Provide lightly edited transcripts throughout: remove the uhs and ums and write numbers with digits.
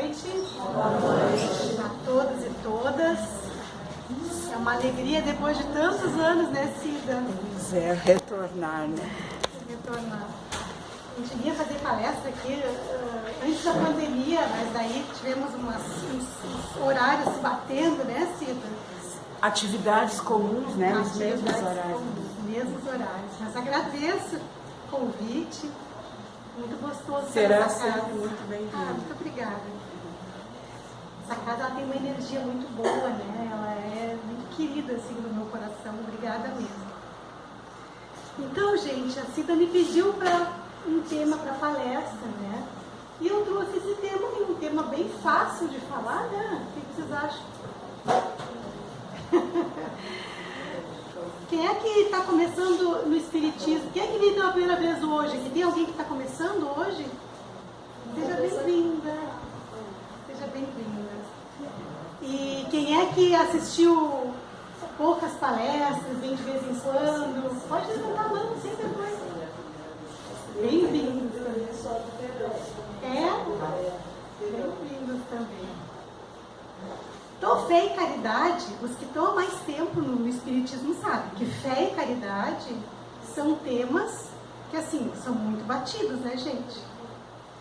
noite. Boa noite a todos e todas. É uma alegria depois de tantos anos, né, Cida? Pois é, retornar, né? Retornar. A gente ia fazer palestra aqui antes da pandemia, mas daí tivemos uns horários se batendo, né, Cida? Atividades comuns, né? Nos Atividades mesmos horários. comuns, mesmos horários. Mas agradeço o convite. Muito gostoso. Será sempre sempre muito bem-vindo. Muito obrigada. Essa casa ela tem uma energia muito boa, né? Ela é muito querida assim no meu coração. Obrigada mesmo. Então, gente, a Cida me pediu para um tema para palestra, né? E eu trouxe esse tema, que é um tema bem fácil de falar, né? O que vocês acham? Quem é que está começando no Espiritismo? Quem é que veio pela primeira vez hoje? Aqui tem alguém que está começando hoje? Seja bem-vinda. Seja bem-vinda. E quem é que assistiu poucas palestras, vem de vez em quando? Pode levantar a mão, sem vergonha. Bem-vindos também. Bem-vindos também. Então, fé e caridade, os que estão há mais tempo no Espiritismo sabem que fé e caridade são temas que, assim, são muito batidos, né, gente?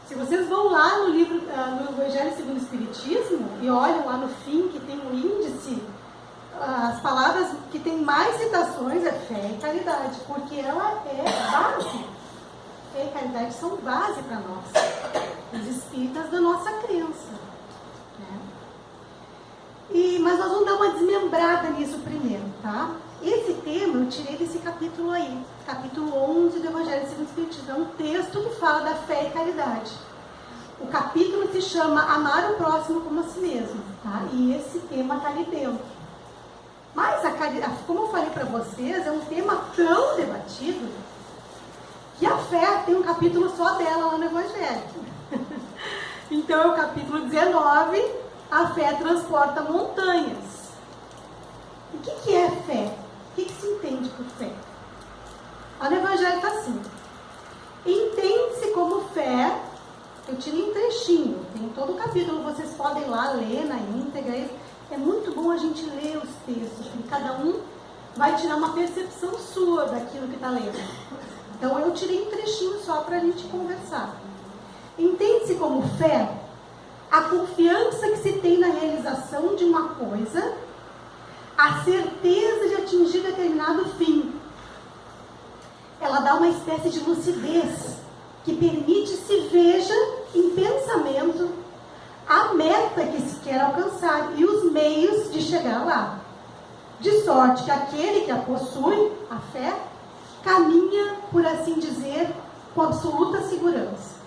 Se vocês vão lá no livro, no Evangelho segundo o Espiritismo, e olham lá no fim, que tem um índice, as palavras que tem mais citações é fé e caridade, porque ela é base. Fé e caridade são base para nós, os espíritas da nossa crença, né? Mas nós vamos dar uma desmembrada nisso primeiro, tá? Esse tema eu tirei desse capítulo aí, capítulo 11 do Evangelho segundo o Espiritismo. É um texto que fala da fé e caridade. O capítulo se chama Amar o Próximo como a Si Mesmo, tá? E esse tema está ali dentro. Mas a caridade, como eu falei para vocês, é um tema tão debatido que a fé tem um capítulo só dela lá no Evangelho. Então é o capítulo 19, a fé transporta montanhas. O que é fé? O que se entende por fé? Lá no Evangelho está assim: entende-se como fé. Eu tirei um trechinho, tem todo o capítulo, vocês podem ir lá ler na íntegra. É muito bom a gente ler os textos, porque cada um vai tirar uma percepção sua daquilo que está lendo. Então eu tirei um trechinho só para a gente conversar. Entende-se como fé a confiança que se tem na realização de uma coisa, a certeza de atingir determinado fim. Ela dá uma espécie de lucidez que permite se veja em pensamento a meta que se quer alcançar e os meios de chegar lá. De sorte que aquele que a possui, a fé, caminha, por assim dizer, com absoluta segurança.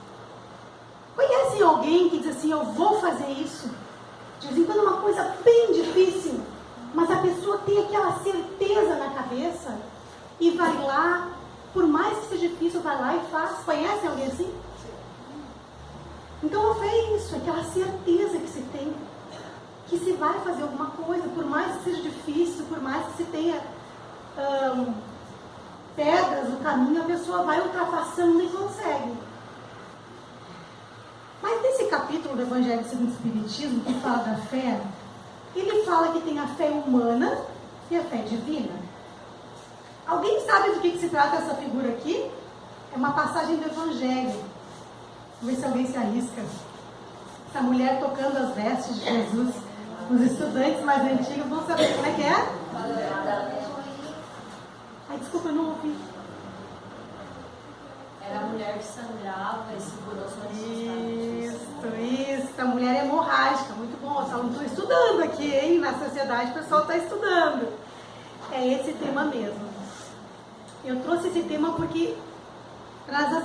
Conhecem alguém que diz assim: eu vou fazer isso? De vez em quando é uma coisa bem difícil, mas a pessoa tem aquela certeza na cabeça e vai lá, por mais que seja difícil, vai lá e faz. Conhecem alguém assim? Então a fé é isso, aquela certeza que se tem, que se vai fazer alguma coisa, por mais que seja difícil, por mais que se tenha pedras no caminho, a pessoa vai ultrapassando e consegue. Mas nesse capítulo do Evangelho segundo o Espiritismo, que fala da fé, ele fala que tem a fé humana e a fé divina. Alguém sabe do que se trata essa figura aqui? É uma passagem do Evangelho. Vamos ver se alguém se arrisca. Essa mulher tocando as vestes de Jesus. Os estudantes mais antigos vão saber como é que é? Ai, desculpa, eu não ouvi. Era a mulher que sangrava e segurou sua Isso. A mulher hemorrágica. Muito bom. Só não estou estudando aqui, hein? Na sociedade o pessoal está estudando. É esse tema mesmo. Eu trouxe esse tema porque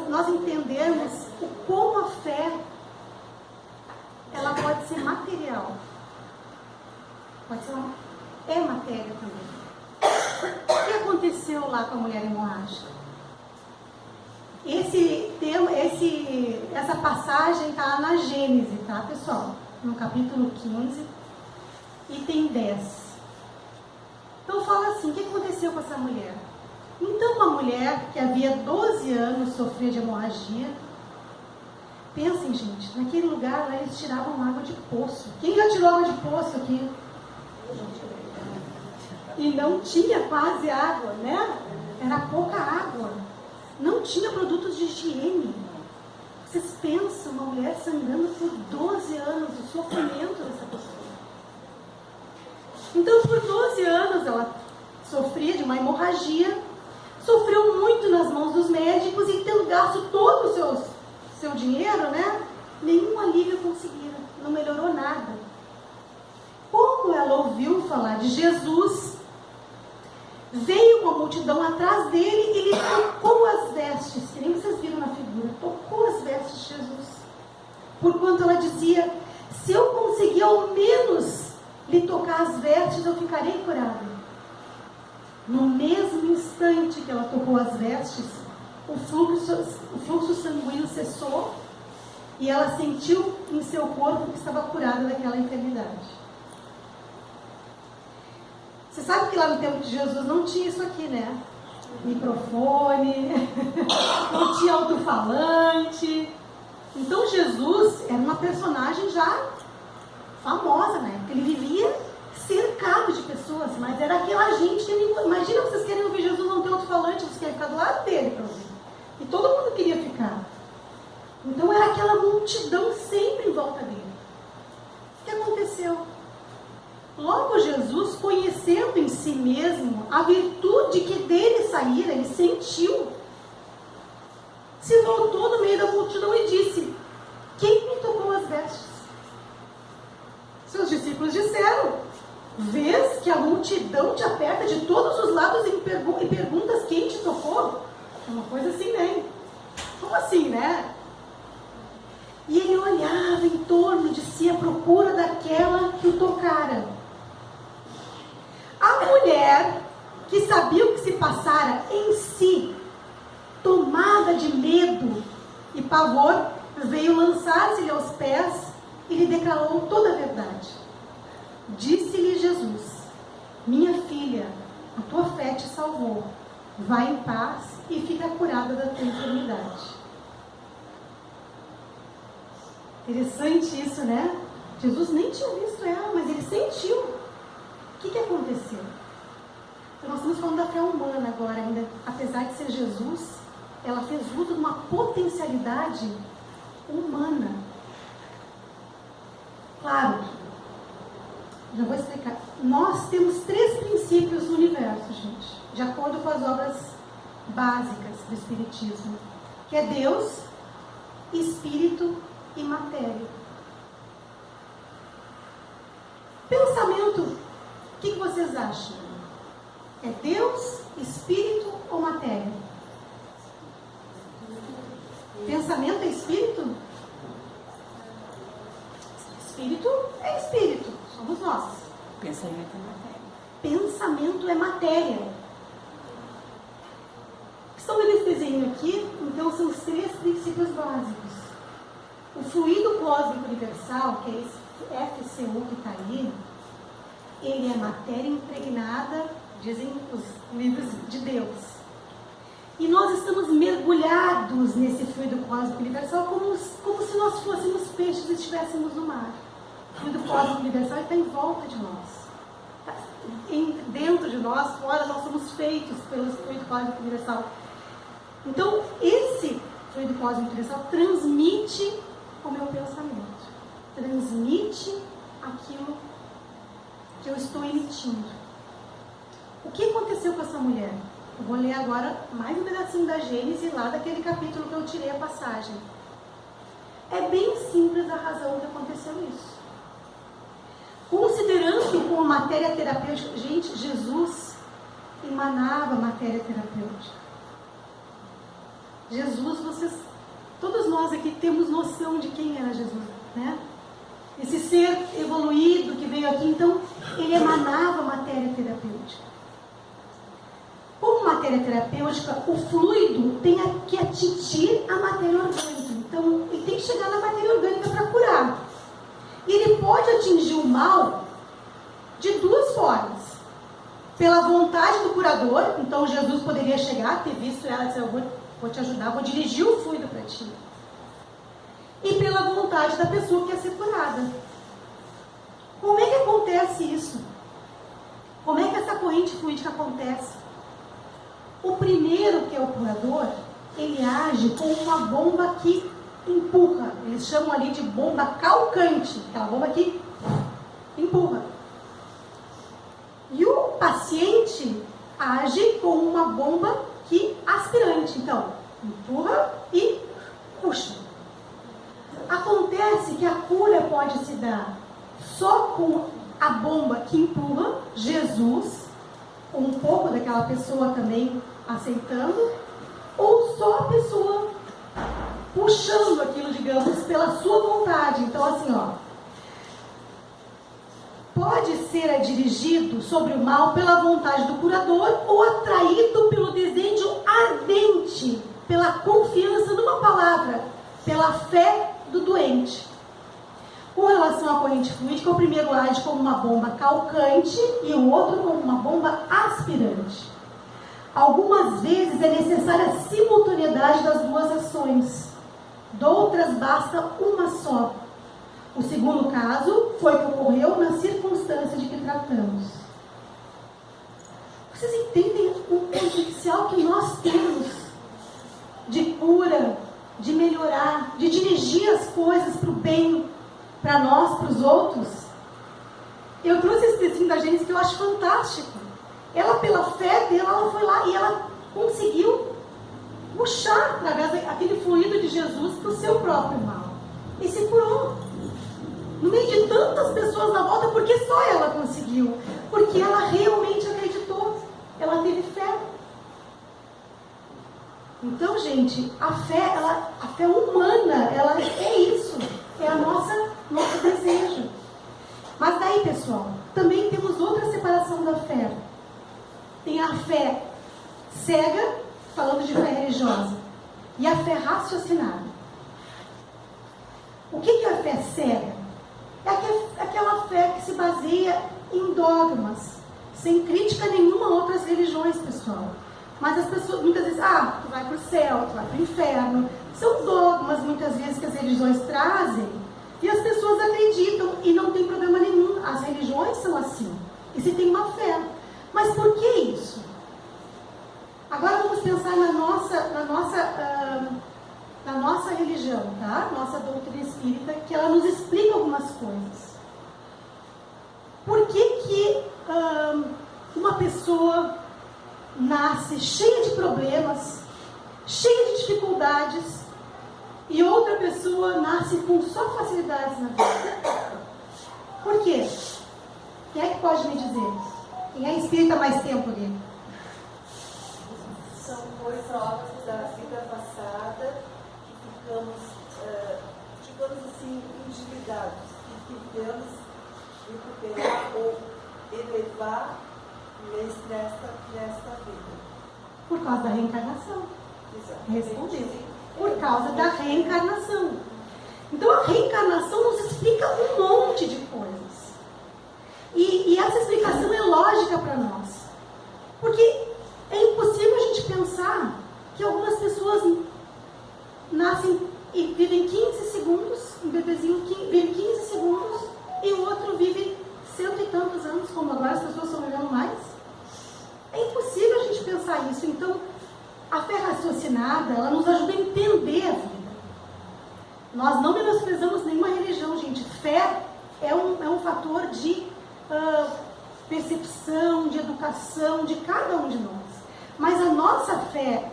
nós entendermos o como a fé ela pode ser material. Pode ser é matéria também. O que aconteceu lá com a mulher hemorrágica? Essa passagem está na Gênesis, tá, pessoal? No capítulo 15, item 10. Então fala assim: o que aconteceu com essa mulher? Então uma mulher que havia 12 anos sofria de hemorragia, Pensem, gente, naquele lugar lá eles tiravam água de poço. Quem já tirou água de poço aqui? E não tinha quase água, né? Era pouca água. Não tinha produtos de higiene. Vocês pensam, uma mulher sangrando por 12 anos, o sofrimento dessa pessoa. Então, por 12 anos, ela sofria de uma hemorragia, sofreu muito nas mãos dos médicos e tendo gasto todo o seu dinheiro, né? Nenhum alívio conseguiram, não melhorou nada. Como ela ouviu falar de Jesus, veio uma multidão atrás dele e ele tocou as vestes, que nem vocês viram na figura, tocou as vestes de Jesus. Porquanto ela dizia, se eu conseguir ao menos lhe tocar as vestes, eu ficarei curada. No mesmo instante que ela tocou as vestes, o fluxo sanguíneo cessou e ela sentiu em seu corpo que estava curada daquela enfermidade. Você sabe que lá no tempo de Jesus não tinha isso aqui, né? Microfone, não tinha alto-falante. Então Jesus era uma personagem já famosa, né? Ele vivia cercado de pessoas, mas era aquela gente que... Imagina vocês querem ouvir Jesus, não tem alto-falante, vocês querem ficar do lado dele para ouvir. E todo mundo queria ficar. Então era aquela multidão sempre em volta dele. O que aconteceu? Logo Jesus, conhecendo em si mesmo a virtude que dele saíra, ele sentiu, se voltou no meio da multidão e disse, quem me tocou as vestes? Seus discípulos disseram, vês que a multidão te aperta de todos os lados e perguntas quem te tocou? É uma coisa assim, né? Como assim, né? E ele olhava em torno de si à procura daquela que o tocara. A mulher, que sabia o que se passara em si, tomada de medo e pavor, veio lançar-se-lhe aos pés e lhe declarou toda a verdade. Disse-lhe Jesus, minha filha, a tua fé te salvou. Vai em paz e fica curada da tua enfermidade. Interessante isso, né? Jesus nem tinha visto ela, mas ele sentiu. O que aconteceu? Então, nós estamos falando da fé humana agora ainda. Apesar de ser Jesus, ela fez uso de uma potencialidade humana. Claro, já vou explicar. Nós temos 3 princípios no universo, gente, de acordo com as obras básicas do Espiritismo, que é Deus, Espírito e Matéria. Pensamento, o que vocês acham? É Deus, Espírito ou Matéria? Pensamento é Espírito? Espírito é Espírito, somos nós. Pensamento é matéria. Pensamento é matéria. Estão vendo esse desenho aqui? Então são os 3 princípios básicos. O fluido cósmico universal, que é esse FCU que está aí, ele é matéria impregnada, dizem os livros de Deus. E nós estamos mergulhados nesse fluido cósmico universal como se nós fôssemos peixes e estivéssemos no mar. O fluido cósmico universal está em volta de nós. Dentro de nós, fora, nós somos feitos pelo fluido cósmico universal. Então, esse fluido cósmico universal transmite o meu pensamento. Transmite aquilo que eu estou emitindo. O que aconteceu com essa mulher? Eu vou ler agora mais um pedacinho da Gênesis, lá daquele capítulo que eu tirei a passagem. É bem simples a razão que aconteceu isso. Considerando como matéria terapêutica, gente, Jesus emanava matéria terapêutica. Jesus, todos nós aqui temos noção de quem era Jesus, né? Esse ser evoluído que veio aqui, então, ele emanava matéria terapêutica. Como matéria terapêutica, o fluido tem que atingir a matéria orgânica. Então, ele tem que chegar na matéria orgânica para curar. E ele pode atingir o mal de 2 formas. Pela vontade do curador, então Jesus poderia chegar, ter visto ela e dizer, eu vou te ajudar, vou dirigir o fluido para ti. E pela vontade da pessoa que quer ser curada. Como é que acontece isso? Como é que essa corrente fluídica acontece? O primeiro, que é o curador, ele age como uma bomba que empurra. Eles chamam ali de bomba calcante, aquela bomba que empurra. E o paciente age como uma bomba que aspirante. Então, empurra e puxa. Acontece que a cura pode se dar só com a bomba que empurra, Jesus, com um pouco daquela pessoa também aceitando, ou só a pessoa puxando aquilo, digamos, pela sua vontade. Então, assim, pode ser dirigido sobre o mal pela vontade do curador ou atraído pelo desejo ardente, pela confiança numa palavra, pela fé do doente. Com relação à corrente fluídica, o primeiro age como uma bomba calcante e o outro como uma bomba aspirante. Algumas vezes é necessária a simultaneidade das duas ações. Doutras basta uma só. O segundo caso foi que ocorreu na circunstância de que tratamos. Vocês entendem o potencial que nós temos de cura, de melhorar, de dirigir as coisas para o bem, para nós, para os outros? Eu trouxe esse testemunho da Gênesis que eu acho fantástico. Ela, pela fé dela, ela foi lá e ela conseguiu puxar através daquele fluido de Jesus para o seu próprio mal. E se curou. No meio de tantas pessoas na volta, porque só ela conseguiu? Porque ela realmente acreditou. Ela teve fé. Então, gente, a fé humana, ela é isso. É a nosso desejo. Mas daí, pessoal, também temos outra separação da fé. Tem a fé cega, falando de fé religiosa, e a fé raciocinada. O que é a fé cega? É aquela fé que se baseia em dogmas, sem crítica nenhuma a outras religiões, pessoal. Mas as pessoas muitas vezes, tu vai para o céu, tu vai para o inferno. São dogmas, muitas vezes, que as religiões trazem, e as pessoas acreditam, e não tem problema nenhum. As religiões são assim, e se tem uma fé. Mas por que isso? Agora vamos pensar na nossa religião, tá? Nossa doutrina espírita, que ela nos explica algumas coisas. Por que uma pessoa nasce cheia de problemas, cheia de dificuldades, e outra pessoa nasce com só facilidades na vida? Por quê? Quem é que pode me dizer? Quem é espírita há mais tempo ali? São provas da vida passada que ficamos, digamos assim, endividados e que devemos recuperar ou elevar nesta vida. Por causa da reencarnação. Exatamente. Respondeu. Por causa da reencarnação. Então a reencarnação nos explica um monte de coisas. E essa explicação é lógica para nós. Porque é impossível a gente pensar que algumas pessoas nascem e vivem 15 segundos, um bebezinho vive 15 segundos, e o outro vive cento e tantos anos, como agora as pessoas estão vivendo mais. É impossível a gente pensar isso. Então, a fé raciocinada, ela nos ajuda a entender a vida. Nós não menosprezamos nenhuma religião, gente. Fé é um fator de percepção, de educação de cada um de nós. Mas a nossa fé,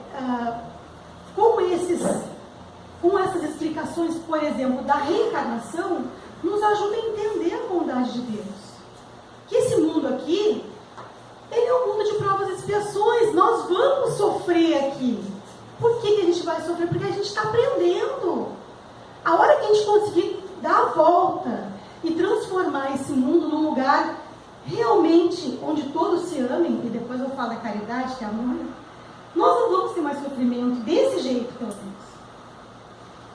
com essas explicações, por exemplo, da reencarnação, nos ajuda a entender a bondade de Deus. Que esse mundo aqui, ele é um mundo de provas e expiações. Nós vamos sofrer aqui. Por que a gente vai sofrer? Porque a gente está aprendendo. A hora que a gente conseguir dar a volta e transformar esse mundo num lugar realmente onde todos se amem, e depois eu falo da caridade, que é amor, nós não vamos ter mais sofrimento desse jeito, pelo menos.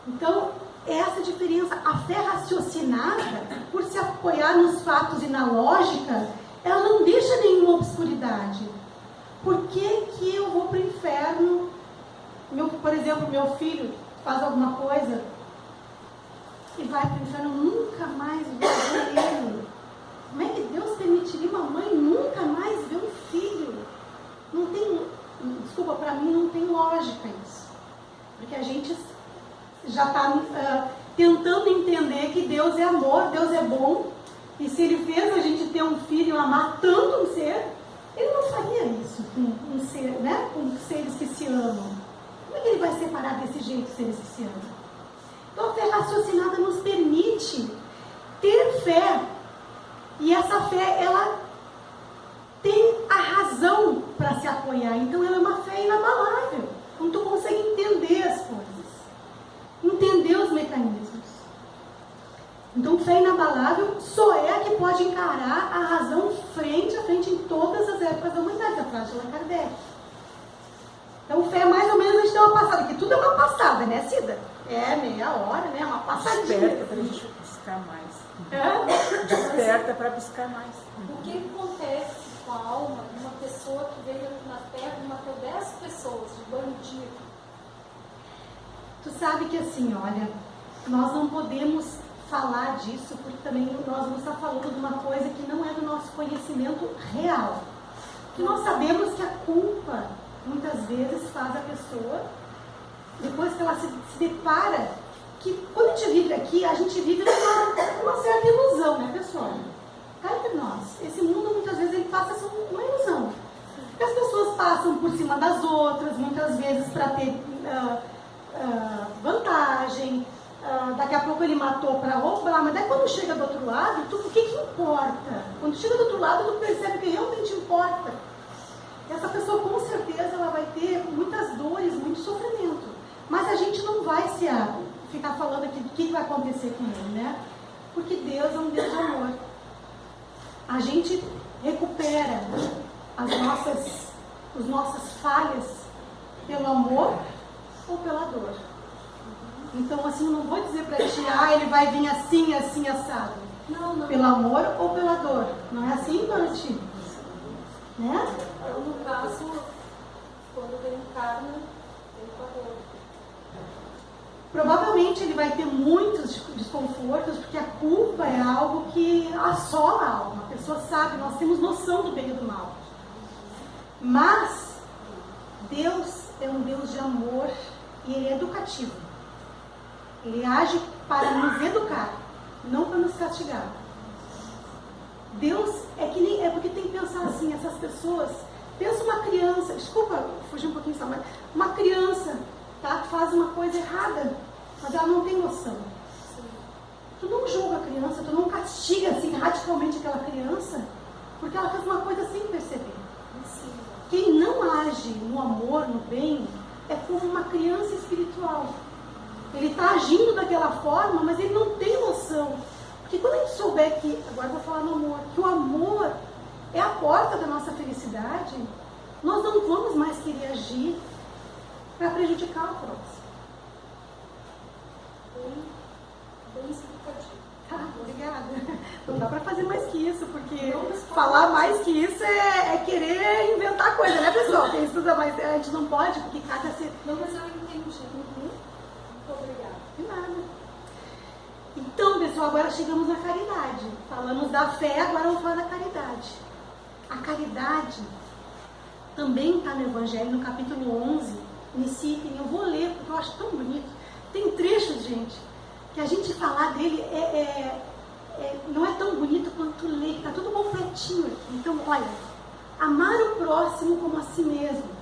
Então, essa diferença, a fé raciocinada, por se apoiar nos fatos e na lógica, ela não deixa nenhuma obscuridade. Por que eu vou para o inferno? Por exemplo, meu filho faz alguma coisa e vai para o inferno, nunca mais vou ver ele. Como é que Deus permitiria uma mãe nunca mais ver um filho? Não tem, desculpa, para mim não tem lógica isso. Porque a gente já está tentando entender que Deus é amor, Deus é bom, e se Ele fez a gente ter um filho e amar tanto um ser, Ele não faria isso com um ser, né? Com seres que se amam. Como é que Ele vai separar desse jeito seres que se amam? Então a fé raciocinada nos permite ter fé, e essa fé, ela tem a razão para se apoiar, então ela é uma fé inabalável, então tu consegue entender as coisas, entender os mecanismos. Então fé inabalável só é a que pode encarar a razão frente a frente em todas as épocas da humanidade, a frase de Allan Kardec. Então fé mais ou menos a gente dá uma passada, porque tudo é uma passada, né, Cida? É meia hora, né, uma passadinha. Desperta para a gente buscar mais. Desperta para buscar mais. O que acontece com a alma de uma pessoa que veio aqui na Terra e matou 10 pessoas de bandido? Tu sabe que assim, olha, nós não podemos falar disso porque também nós vamos estar falando de uma coisa que não é do nosso conhecimento real. Que nós sabemos que a culpa muitas vezes faz a pessoa, depois que ela se depara, que quando a gente vive aqui, a gente vive numa certa ilusão, né, pessoal? Cá entre nós, esse mundo muitas vezes ele passa uma ilusão. Porque as pessoas passam por cima das outras, muitas vezes para ter vantagem, daqui a pouco ele matou para roubar, mas daí quando chega do outro lado, o que importa? Quando chega do outro lado, tu percebe que realmente importa. E essa pessoa com certeza ela vai ter muitas dores, muito sofrimento. Mas a gente não vai se ficar falando aqui do que vai acontecer com ele, né? Porque Deus é um Deus de amor. A gente recupera as nossas falhas pelo amor ou pela dor. Então, assim, eu não vou dizer pra ti, ele vai vir assim, assim, assado. Não. Pelo amor ou pela dor. Não é assim, dona Tia? Né? Então, no caso, quando ele encarna, ele pagou. Provavelmente ele vai ter muitos desconfortos, porque a culpa é algo que assola a alma. A pessoa sabe, nós temos noção do bem e do mal. Mas Deus é um Deus de amor e Ele é educativo. Ele age para nos educar, não para nos castigar. Deus é que nem, é porque tem que pensar assim, essas pessoas, pensa uma criança, desculpa, fugir um pouquinho só, mas uma criança, tá, faz uma coisa errada, mas ela não tem noção. Tu não julga a criança, tu não castiga assim radicalmente aquela criança, porque ela fez uma coisa sem perceber. Quem não age no amor, no bem, é como uma criança espiritual. Ele está agindo daquela forma, mas ele não tem noção. Porque quando a gente souber que, agora eu vou falar no amor, que o amor é a porta da nossa felicidade, nós não vamos mais querer agir para prejudicar o próximo. Bem explicativo. Tá, obrigada. Não dá para fazer mais que isso, porque falar mais que isso é querer inventar coisa, né, pessoal? Quem estuda mais, a gente não pode, porque cada ser... Não, mas eu entendi. Muito obrigada. De nada. Então, pessoal, agora chegamos na caridade. Falamos da fé, agora vamos falar da caridade. A caridade também está no Evangelho, no capítulo 11, nesse item. Eu vou ler, porque eu acho tão bonito. Tem trechos, gente, que a gente falar dele não é tão bonito quanto ler, está tudo completinho aqui. Então, olha, amar o próximo como a si mesmo.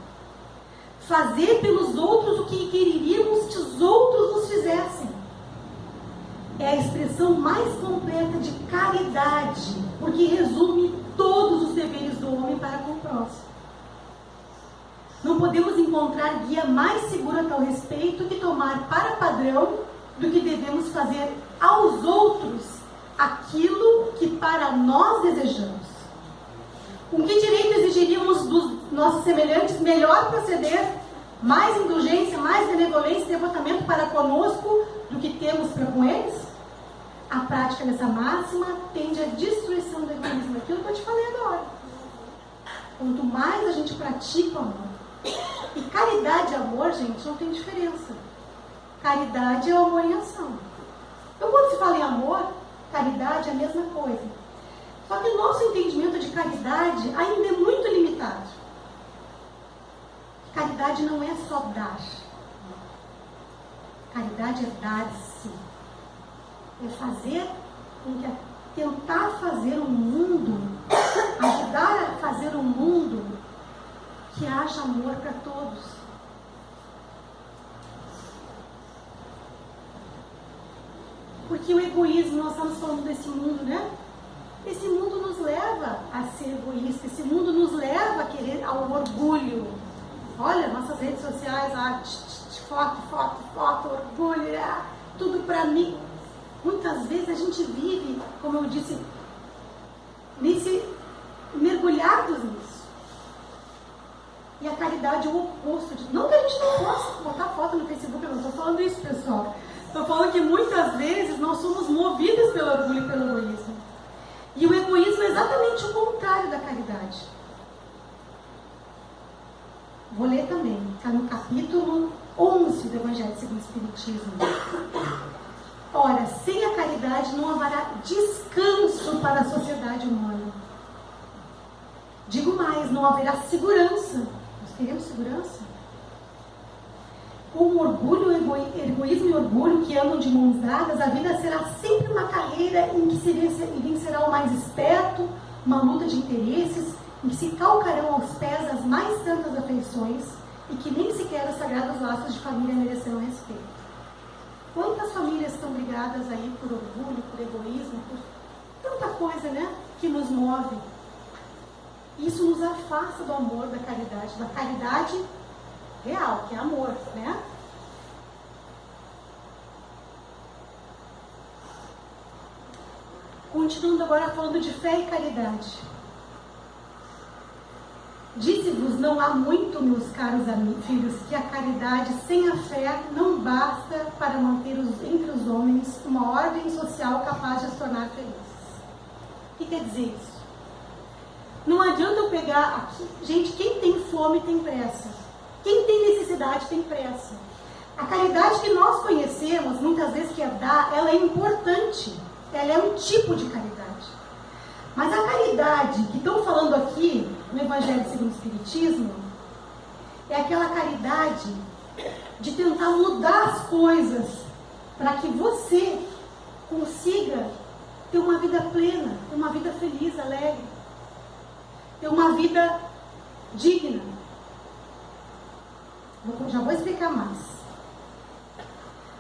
Fazer pelos outros o que quereríamos que os outros nos fizessem. É a expressão mais completa de caridade, porque resume todos os deveres do homem para com o próximo. Não podemos encontrar guia mais segura a tal respeito que tomar para padrão do que devemos fazer aos outros aquilo que para nós desejamos. Com que direito exigiríamos dos nossos semelhantes melhor proceder, mais indulgência, mais benevolência e devotamento para conosco do que temos para com eles? A prática dessa máxima tende à destruição do egoísmo. Aquilo que eu te falei agora. Quanto mais a gente pratica o amor. E caridade e amor, gente, não tem diferença. Caridade é o amor em ação. Então, quando se fala em amor, caridade é a mesma coisa. Só que o nosso entendimento de caridade ainda é muito limitado. Caridade não é só dar. Caridade é dar-se. É fazer com que tentar fazer um mundo, ajudar a fazer um mundo que haja amor para todos. Porque o egoísmo, nós estamos falando desse mundo, né? Esse mundo nos leva a ser egoísta, esse mundo nos leva a querer ao orgulho. Olha, nossas redes sociais, foto, orgulho, tudo para mim. Muitas vezes a gente vive, como eu disse, mergulhados nisso. E a caridade é o oposto disso. Não que a gente não possa botar foto no Facebook, eu não estou falando isso, pessoal. Estou falando que muitas vezes nós somos movidos pelo orgulho e pelo egoísmo. E o egoísmo é exatamente o contrário da caridade. Vou ler também, está no capítulo 11 do Evangelho segundo o Espiritismo. Ora, sem a caridade não haverá descanso para a sociedade humana. Digo mais, não haverá segurança. Nós queremos segurança? Com orgulho, egoísmo e orgulho que andam de mãos dadas, a vida será sempre uma carreira em que se vencerá o mais esperto, uma luta de interesses, em que se calcarão aos pés as mais santas afeições e que nem sequer os sagrados laços de família merecerão respeito. Quantas famílias estão brigadas aí por orgulho, por egoísmo, por tanta coisa, né, que nos move. Isso nos afasta do amor, da caridade real, que é amor, né? Continuando agora falando de fé e caridade. Disse-vos, não há muito, meus caros filhos, que a caridade sem a fé não basta para manter entre os homens uma ordem social capaz de os tornar felizes. O que quer dizer isso? Não adianta eu pegar aqui... Gente, quem tem fome tem pressa. Quem tem necessidade tem pressa. A caridade que nós conhecemos, muitas vezes que é dar, ela é importante. Ela é um tipo de caridade. Mas a caridade que estão falando aqui no Evangelho segundo o Espiritismo é aquela caridade de tentar mudar as coisas para que você consiga ter uma vida plena, ter uma vida feliz, alegre, ter uma vida digna. Já vou explicar mais.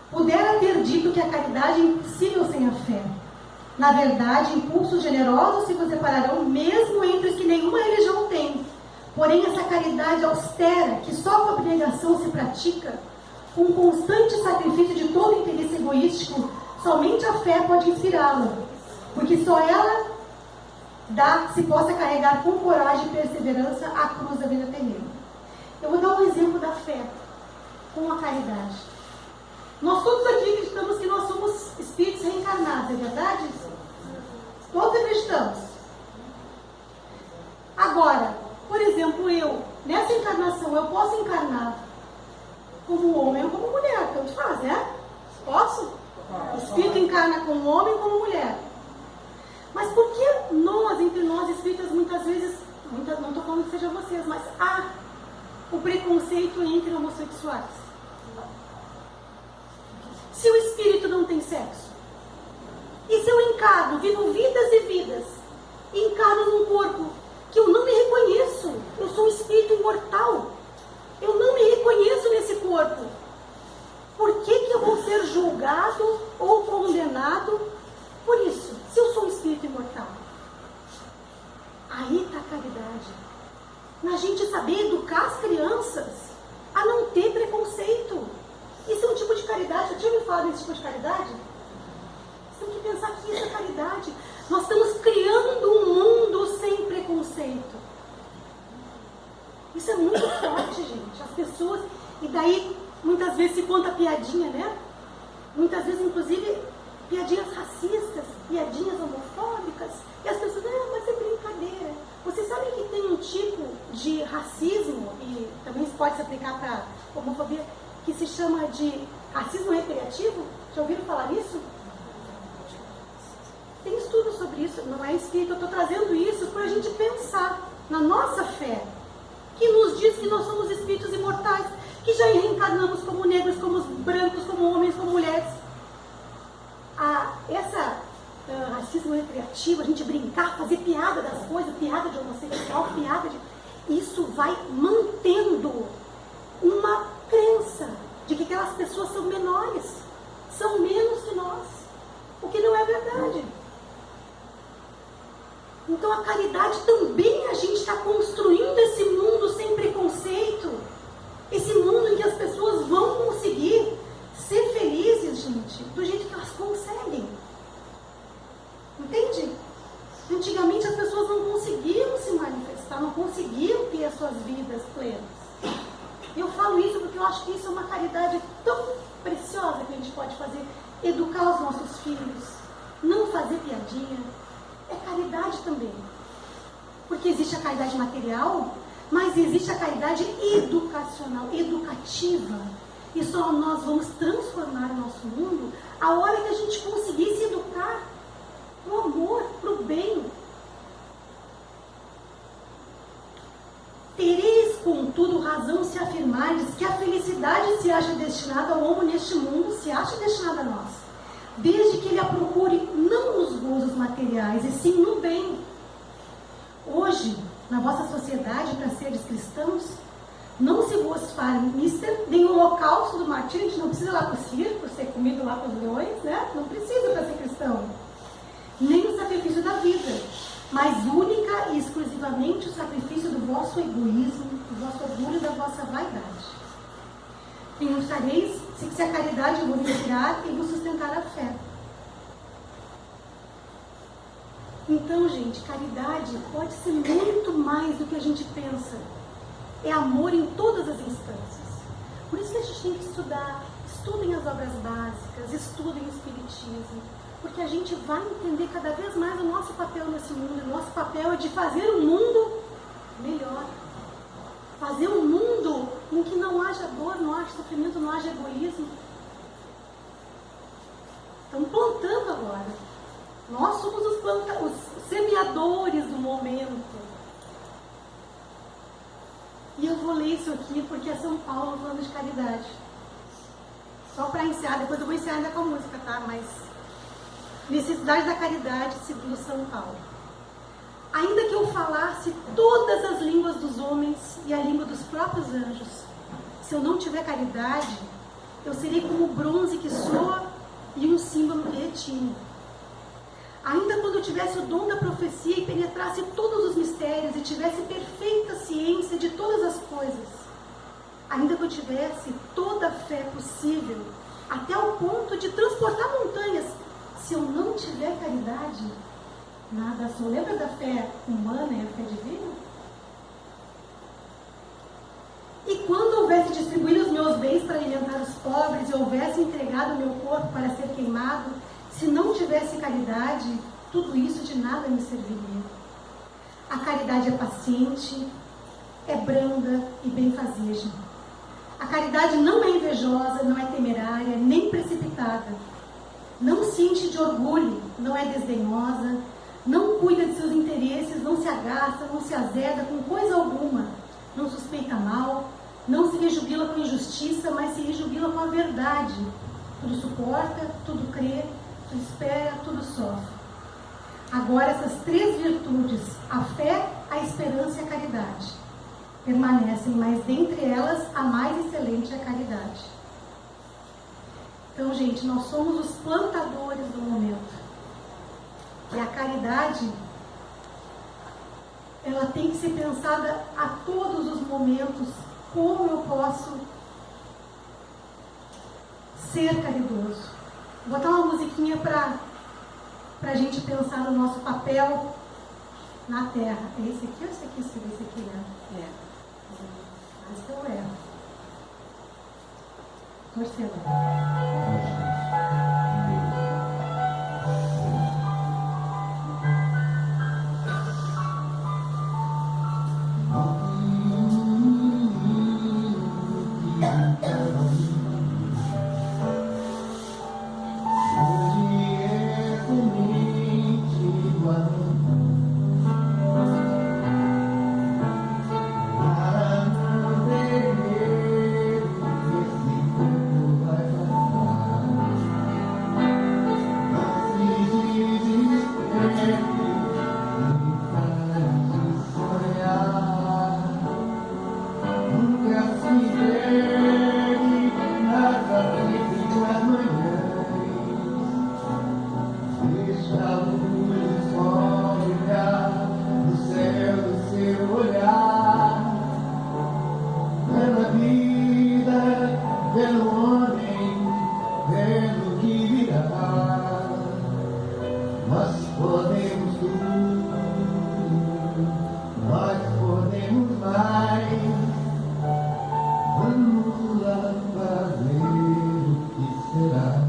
Pudera ter dito que a caridade é impossível sem a fé. Na verdade, impulsos generosos se vos separarão mesmo entre os que nenhuma religião tem. Porém, essa caridade austera, que só com a abnegação se pratica, com constante sacrifício de todo interesse egoístico, somente a fé pode inspirá-la. Porque só ela dá que se possa carregar com coragem e perseverança a cruz da vida terrena. Eu vou dar um exemplo da fé com a caridade. Nós todos aqui acreditamos que nós somos espíritos reencarnados, é verdade? Todos acreditamos. Agora, por exemplo, nessa encarnação, eu posso encarnar como homem ou como mulher, tanto faz, né? Posso? O espírito encarna como homem ou como mulher. Mas por que nós, entre nós espíritas, muitas vezes, não estou falando que seja vocês, mas há o preconceito entre homossexuais? Se o espírito não tem sexo, e se eu encarno, vivo vidas e vidas, e encarno num corpo que eu não me reconheço, eu sou um espírito imortal, eu não me reconheço nesse corpo, por que eu vou ser julgado ou condenado por isso, se eu sou um espírito imortal? Aí está a caridade, na gente saber educar as crianças a não ter preconceito. Isso é um tipo de caridade. Eu tinha ouvido falar desse tipo de caridade? Você tem que pensar que isso é caridade. Nós estamos criando um mundo sem preconceito. Isso é muito forte, gente. As pessoas... E daí, muitas vezes se conta piadinha, né? Muitas vezes, inclusive, piadinhas racistas, piadinhas homofóbicas. E as pessoas, mas é brincadeira. Vocês sabem que tem um tipo de racismo, e também pode se aplicar para homofobia, que se chama de racismo recreativo? Já ouviram falar nisso? estudo sobre isso, não é escrito, eu estou trazendo isso para a gente pensar na nossa fé, que nos diz que nós somos espíritos imortais, que já reencarnamos como negros, como brancos, como homens, como mulheres. Racismo recreativo, a gente brincar, fazer piada das coisas, piada de homossexual, piada de... Isso vai mantendo uma crença de que aquelas pessoas são menores, são menos que nós, o que não é verdade. Então a caridade também, a gente está construindo esse mundo sem preconceito, esse mundo em que as pessoas vão conseguir ser felizes, gente, do jeito que elas conseguem. Entende? Antigamente as pessoas não conseguiam se manifestar, não conseguiam ter as suas vidas plenas. E eu falo isso porque eu acho que isso é uma caridade tão preciosa que a gente pode fazer. Educar os nossos filhos, não fazer piadinha, é caridade também. Porque existe a caridade material, mas existe a caridade educacional, educativa. E só nós vamos transformar o nosso mundo a hora que a gente conseguir se educar pro amor, pro bem. Tereis, contudo, razão se afirmardes que a felicidade se acha destinada ao homem neste mundo, se acha destinada a nós, desde que ele a procure não nos gozos materiais, e sim no bem. Hoje, na vossa sociedade, para seres cristãos, não se vos fale mister, nem o holocausto do martírio. A gente não precisa ir lá para o circo, ser comido lá com os leões, né? Não precisa para ser cristão. Nem o sacrifício da vida, mas única e exclusivamente o sacrifício do vosso egoísmo, do vosso orgulho e da vossa vaidade. Pensareis se a caridade vos inspirar e vos sustentar a fé. Então, gente, caridade pode ser muito mais do que a gente pensa. É amor em todas as instâncias. Por isso que a gente tem que estudar. Estudem as obras básicas, estudem o Espiritismo, porque a gente vai entender cada vez mais o nosso papel nesse mundo. O nosso papel é de fazer um mundo melhor. Fazer um mundo em que não haja dor, não haja sofrimento, não haja egoísmo. Estamos plantando agora. Nós somos os semeadores do momento. E eu vou ler isso aqui porque é São Paulo falando de caridade. Só para encerrar, depois eu vou encerrar ainda com a música, tá? Mas necessidade da caridade segundo São Paulo. Ainda que eu falasse todas as línguas dos homens e a língua dos próprios anjos, se eu não tiver caridade, eu serei como o bronze que soa e um símbolo que retine. Ainda quando eu tivesse o dom da profecia e penetrasse todos os mistérios e tivesse perfeita ciência de todas as coisas, ainda que eu tivesse toda a fé possível, até o ponto de transportar montanhas, se eu não tiver caridade, nada sou. Lembra da fé humana e a fé divina? E quando houvesse distribuído os meus bens para alimentar os pobres e houvesse entregado o meu corpo para ser queimado, se não tivesse caridade, tudo isso de nada me serviria. A caridade é paciente, é branda e benfazeja. A caridade não é invejosa, não é temerária, nem precipitada. Não se enche de orgulho, não é desdenhosa, não cuida de seus interesses, não se agaça, não se azeda com coisa alguma, não suspeita mal, não se rejubila com injustiça, mas se rejubila com a verdade. Tudo suporta, tudo crê, tudo espera, tudo sofre. Agora essas três virtudes, a fé, a esperança e a caridade, permanecem, mas dentre elas a mais excelente é a caridade. Então, gente, nós somos os plantadores do momento. E a caridade, ela tem que ser pensada a todos os momentos. Como eu posso ser caridoso? Vou botar uma musiquinha para a gente pensar no nosso papel na Terra. É esse aqui ou esse aqui? Esse aqui, né? É. Mas que eu erro. Torcedor. podemos tudo, nós podemos mais. Vamos lá fazer o que será.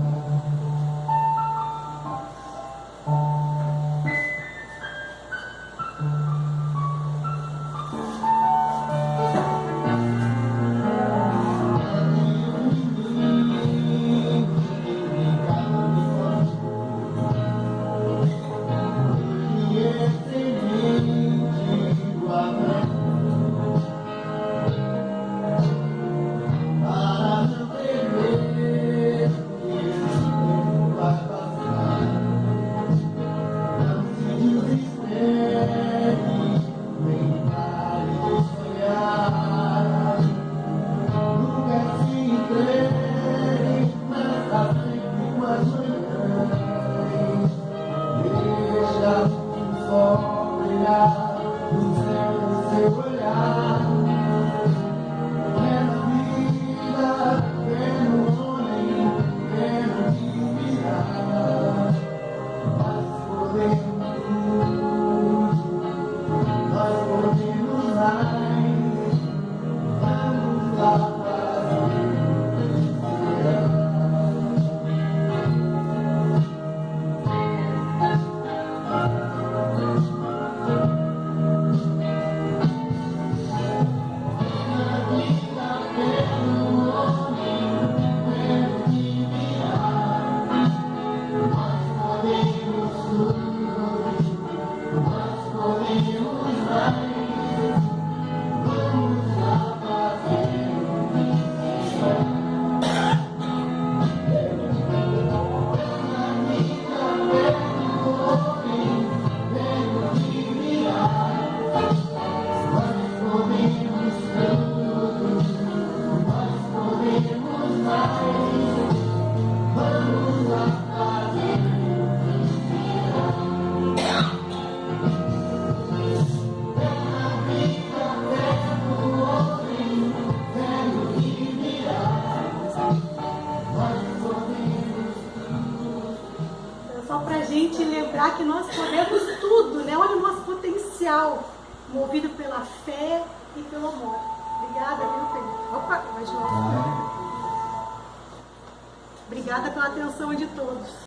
Só para a gente lembrar que nós podemos tudo, né? Olha o nosso potencial, movido pela fé e pelo amor. Obrigada, viu, Pedro? Opa, vai de novo. Obrigada pela atenção de todos.